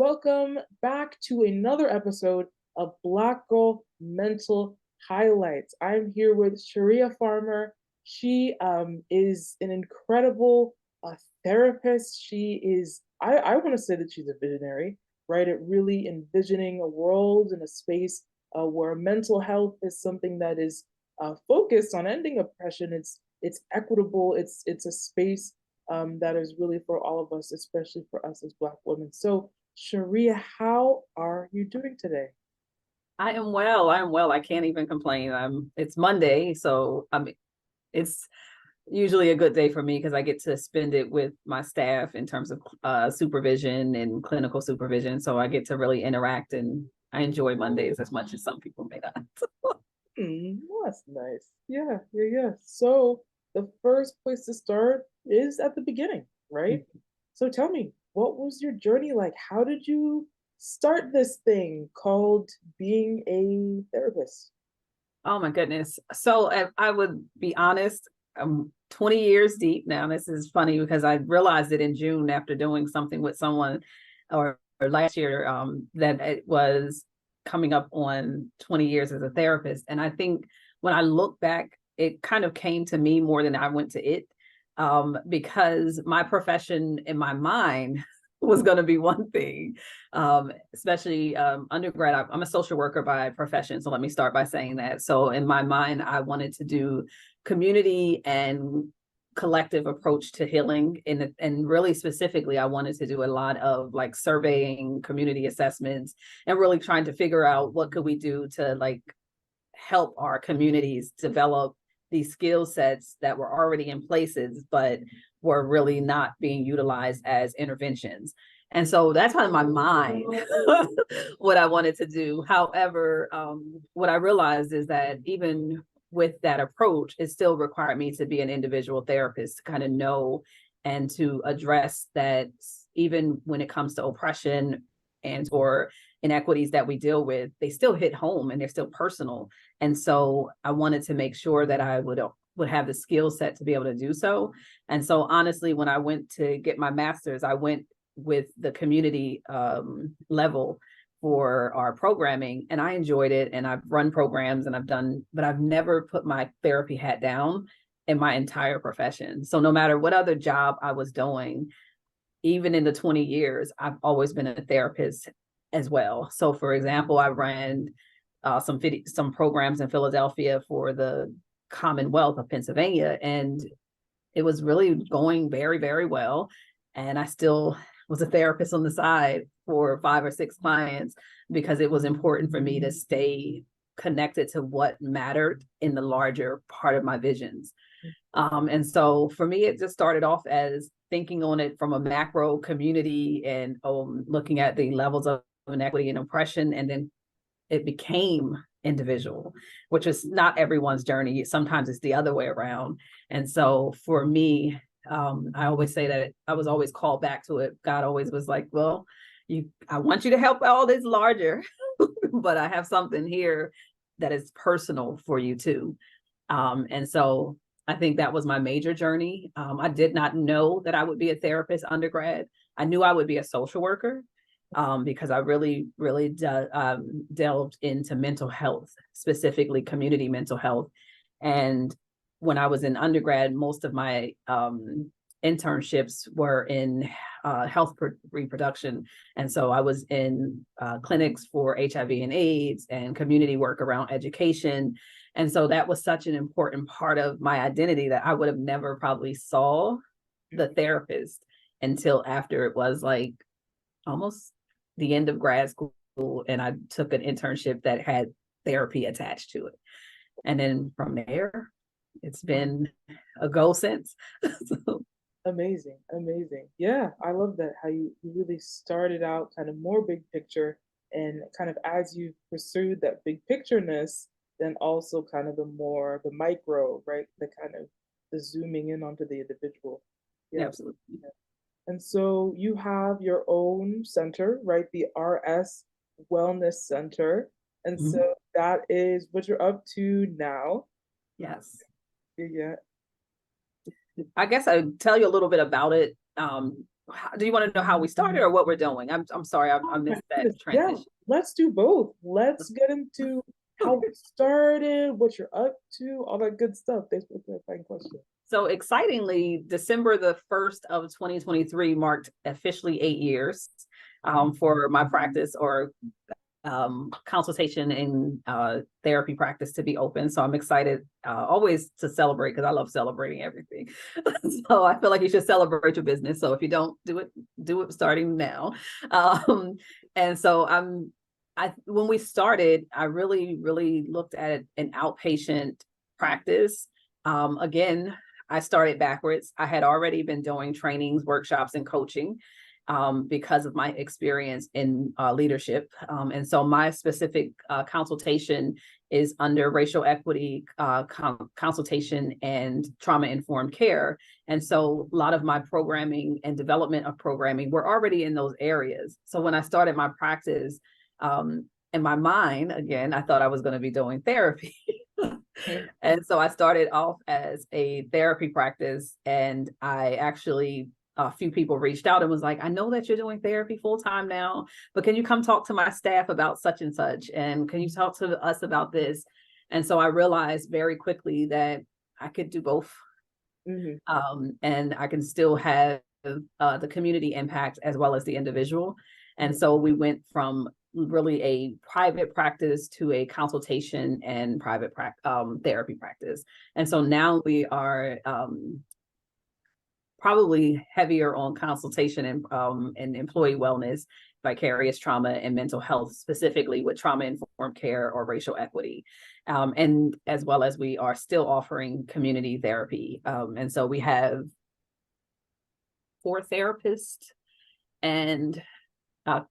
welcome back to another episode of Black Girl Mental Highlights. I'm here with Sharea Farmer. She is an incredible therapist. I want to say that she's a visionary, right? At really envisioning a world and a space where mental health is something that is focused on ending oppression. It's equitable. It's a space that is really for all of us, especially for us as Black women. So, Sharia, how are you doing today? I am well. I am well. I can't even complain. It's Monday, so it's usually a good day for me because I get to spend it with my staff in terms of supervision and clinical supervision. So I get to really interact, and I enjoy Mondays as much as some people may not. That's nice. Yeah. So the first place to start is at the beginning, right? So tell me, what was your journey like? How did you start this thing called being a therapist? Oh my goodness. So if I would be honest, I'm 20 years deep now. This is funny because I realized it in June after doing something with someone or last year that it was coming up on 20 years as a therapist. And I think when I look back, it kind of came to me more than I went to it because my profession in my mind was going to be one thing, especially undergrad. I'm a social worker by profession. So let me start by saying that. So in my mind, I wanted to do community and collective approach to healing. And really specifically, I wanted to do a lot of like surveying, community assessments, and really trying to figure out what could we do to like help our communities develop these skill sets that were already in places, but were really not being utilized as interventions. And so that's how in my mind what I wanted to do. However, what I realized is that even with that approach, it still required me to be an individual therapist to kind of know and to address that even when it comes to oppression and or inequities that we deal with, they still hit home and they're still personal. And so I wanted to make sure that I would have the skill set to be able to do so. And so honestly, when I went to get my master's, I went with the community level for our programming, and I enjoyed it. And I've run programs and but I've never put my therapy hat down in my entire profession. So no matter what other job I was doing, even in the 20 years, I've always been a therapist as well. So for example, I ran some programs in Philadelphia for the Commonwealth of Pennsylvania, and it was really going very, very well. And I still was a therapist on the side for 5 or 6 clients because it was important for me to stay connected to what mattered in the larger part of my visions. And so for me, it just started off as thinking on it from a macro community and looking at the levels of inequity and oppression. And then it became individual, which is not everyone's journey. Sometimes it's the other way around. And so for me, I always say that I was always called back to it. God always was like, well, I want you to help all this larger, but I have something here that is personal for you too. And so I think that was my major journey. I did not know that I would be a therapist undergrad. I knew I would be a social worker because I really delved into mental health, specifically community mental health. And when I was in undergrad, most of my internships were in health reproduction. And so I was in clinics for HIV and AIDS and community work around education. And so that was such an important part of my identity that I would have never probably saw the therapist until after it was like almost the end of grad school. And I took an internship that had therapy attached to it. And then from there, it's been a go since. So. Amazing. Yeah, I love that how you really started out kind of more big picture, and kind of as you pursued that big pictureness, then also kind of the micro, right? The kind of the zooming in onto the individual. Yeah, absolutely. Yeah. And so you have your own center, right? The RS Wellness Center. And so that is what you're up to now. Yes. Yeah. I guess I'll tell you a little bit about it. Do you want to know how we started or what we're doing? I'm sorry, I Oh my missed that goodness. Yeah, transition. let's do both. Let's get into how it started, what you're up to, all that good stuff. Thanks for the clarifying question. So excitingly, December the 1st of 2023 marked officially 8 years for my practice or consultation and therapy practice to be open. So I'm excited always to celebrate because I love celebrating everything. So I feel like you should celebrate your business. So if you don't do it starting now. And so when we started, I really looked at an outpatient practice. Again, I started backwards. I had already been doing trainings, workshops, and coaching because of my experience in leadership. And so my specific consultation is under racial equity consultation and trauma-informed care. And so a lot of my programming and development of programming were already in those areas. So when I started my practice, in my mind, again, I thought I was going to be doing therapy. And so I started off as a therapy practice, and I actually a few people reached out and was like, I know that you're doing therapy full time now, but can you come talk to my staff about such and such? And can you talk to us about this? And so I realized very quickly that I could do both. And I can still have the community impact as well as the individual. And so we went from really a private practice to a consultation and private therapy practice. And so now we are probably heavier on consultation and employee wellness, vicarious trauma, and mental health, specifically with trauma-informed care or racial equity. And as well as we are still offering community therapy. And so we have 4 therapists, and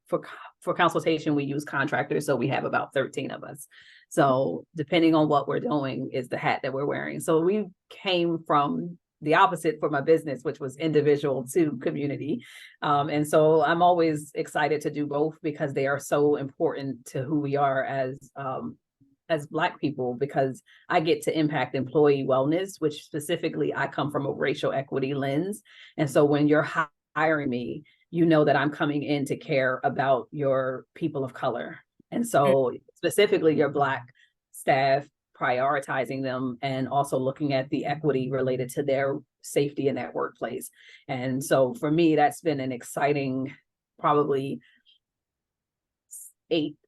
for consultation, we use contractors. So we have about 13 of us. So depending on what we're doing is the hat that we're wearing. So we came from the opposite for my business, which was individual to community. And so I'm always excited to do both because they are so important to who we are as Black people, because I get to impact employee wellness, which specifically I come from a racial equity lens. And so when you're hiring me, you know that I'm coming in to care about your people of color. And so specifically your Black staff, prioritizing them and also looking at the equity related to their safety in that workplace. And so for me, that's been an exciting, probably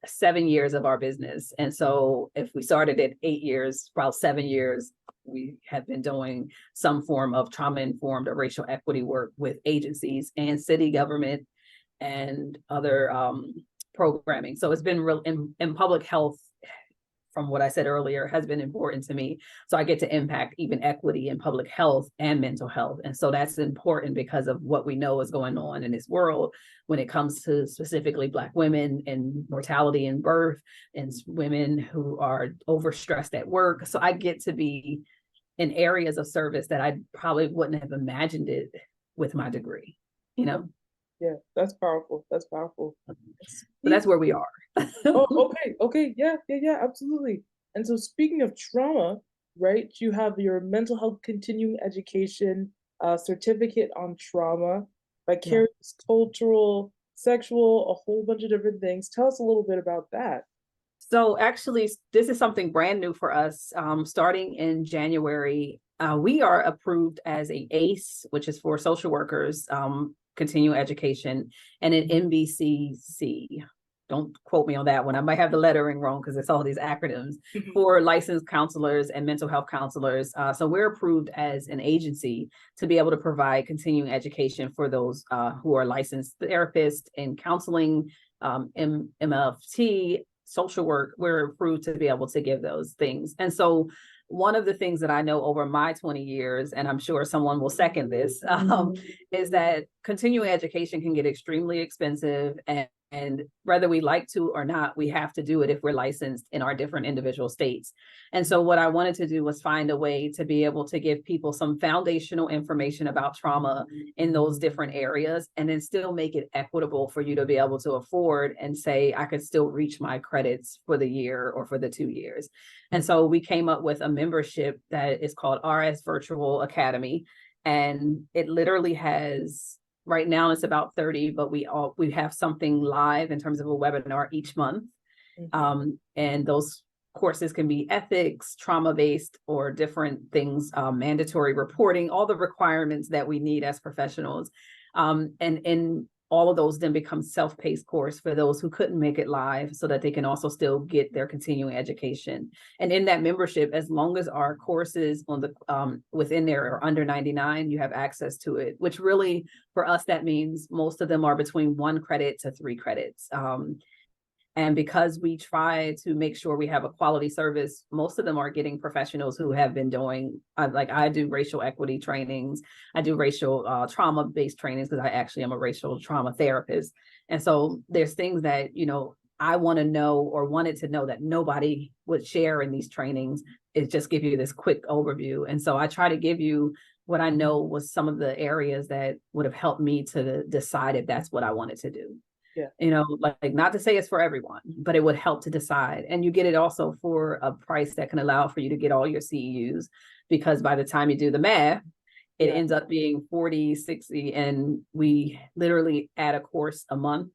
7 years of our business. And so if we started at 8 years, about 7 years, we have been doing some form of trauma-informed or racial equity work with agencies and city government and other programming. So it's been real in public health, from what I said earlier, has been important to me. So I get to impact even equity in public health and mental health. And so that's important because of what we know is going on in this world when it comes to specifically Black women and mortality in birth and women who are overstressed at work. So I get to be in areas of service that I probably wouldn't have imagined it with my degree, you know? Yeah, that's powerful. That's powerful. So that's where we are. Oh, okay. Yeah, absolutely. And so speaking of trauma, right, you have your mental health continuing education, certificate on trauma, Yeah. vicarious, cultural, sexual, a whole bunch of different things. Tell us a little bit about that. So actually, this is something brand new for us. Starting in January, we are approved as a ACE, which is for social workers, continuing education, and an MBCC. Don't quote me on that one. I might have the lettering wrong because it's all these acronyms for licensed counselors and mental health counselors. So we're approved as an agency to be able to provide continuing education for those who are licensed therapists in counseling, MFT, social work. We're approved to be able to give those things. And so one of the things that I know over my 20 years, and I'm sure someone will second this, is that continuing education can get extremely expensive, and whether we like to or not, we have to do it if we're licensed in our different individual states. And so what I wanted to do was find a way to be able to give people some foundational information about trauma in those different areas, and then still make it equitable for you to be able to afford and say, I could still reach my credits for the year or for the 2 years. And so we came up with a membership that is called RS Virtual Academy. And it literally has right now it's about 30, but we have something live in terms of a webinar each month. And those courses can be ethics, trauma-based, or different things, mandatory reporting, all the requirements that we need as professionals. And all of those then become self-paced course for those who couldn't make it live, so that they can also still get their continuing education. And in that membership, as long as our courses on the within there are under 99, you have access to it, which really for us, that means most of them are between 1 credit to 3 credits. And because we try to make sure we have a quality service, most of them are getting professionals who have been doing, like I do racial equity trainings, I do racial trauma-based trainings, because I actually am a racial trauma therapist. And so there's things that, you know, I want to know or wanted to know that nobody would share in these trainings, is just give you this quick overview. And so I try to give you what I know was some of the areas that would have helped me to decide if that's what I wanted to do. Yeah. You know, like not to say it's for everyone, but it would help to decide. And you get it also for a price that can allow for you to get all your CEUs, because by the time you do the math, it ends up being 40, 60, and we literally add a course a month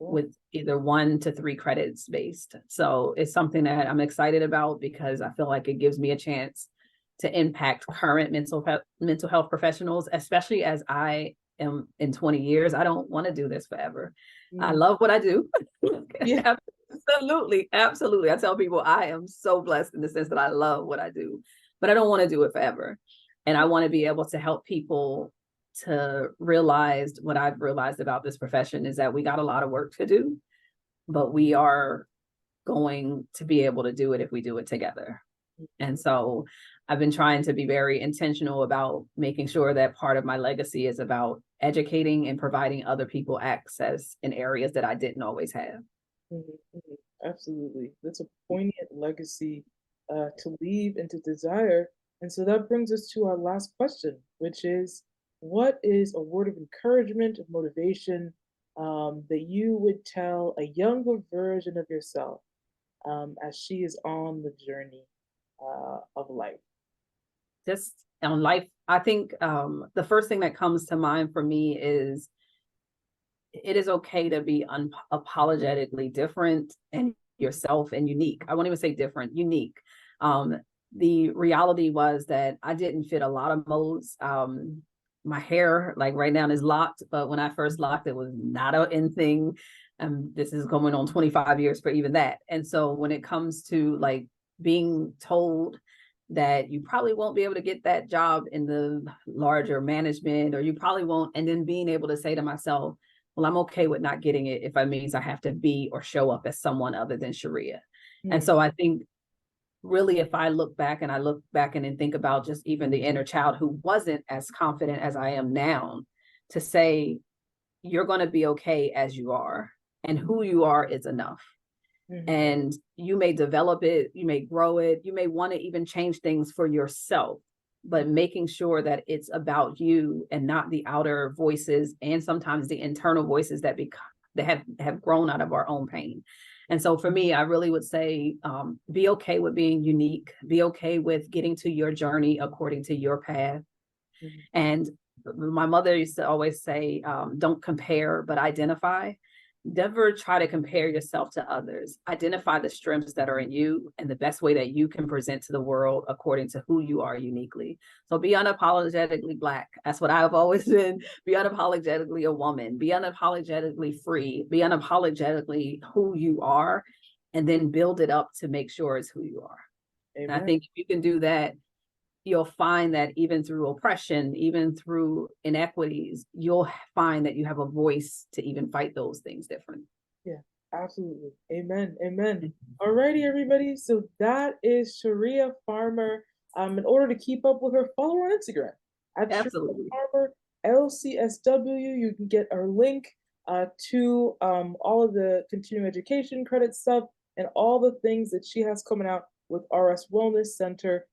with either 1 to 3 credits based. So it's something that I'm excited about, because I feel like it gives me a chance to impact current mental health professionals, especially as I am in 20 years. I don't want to do this forever. I love what I do. Yeah. Absolutely. Absolutely. I tell people I am so blessed in the sense that I love what I do, but I don't want to do it forever. And I want to be able to help people to realize what I've realized about this profession is that we got a lot of work to do, but we are going to be able to do it if we do it together. And so I've been trying to be very intentional about making sure that part of my legacy is about educating and providing other people access in areas that I didn't always have. Absolutely. That's a poignant legacy to leave and to desire. And so that brings us to our last question, which is, what is a word of encouragement, of motivation, that you would tell a younger version of yourself as she is on the journey of life? Just on life, I think the first thing that comes to mind for me is it is okay to be unapologetically different and yourself and unique. I won't even say different, unique. The reality was that I didn't fit a lot of molds. My hair, like right now, is locked, but when I first locked, it was not an in thing. This is going on 25 years for even that. And so when it comes to like being told that you probably won't be able to get that job in the larger management, or you probably won't, and then being able to say to myself, well, I'm okay with not getting it if it means I have to be or show up as someone other than Sharea. And so I think really, if I look back and think about just even the inner child who wasn't as confident as I am now, to say, you're going to be okay as you are, and who you are is enough. And you may develop it, you may grow it, you may want to even change things for yourself, but making sure that it's about you and not the outer voices, and sometimes the internal voices that have grown out of our own pain. And so for me, I really would say, be okay with being unique, be okay with getting to your journey according to your path. And my mother used to always say, don't compare, but identify. Never try to compare yourself to others. Identify the strengths that are in you and the best way that you can present to the world according to who you are uniquely. So be unapologetically Black. That's what I've always been. Be unapologetically a woman. Be unapologetically free. Be unapologetically who you are, and then build it up to make sure it's who you are. Amen. And I think if you can do that, you'll find that even through oppression, even through inequities, you'll find that you have a voice to even fight those things different. Yeah, absolutely. Amen. Amen. All righty, everybody. So that is Sharea Farmer. In order to keep up with her, follow her on Instagram at Absolutely. Sharea Farmer LCSW. You can get our link to all of the continuing education credit stuff and all the things that she has coming out with RS Wellness Center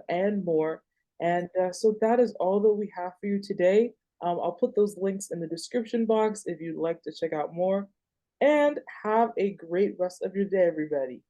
and more. And so that is all that we have for you today. I'll put those links in the description box if you'd like to check out more. And have a great rest of your day, everybody.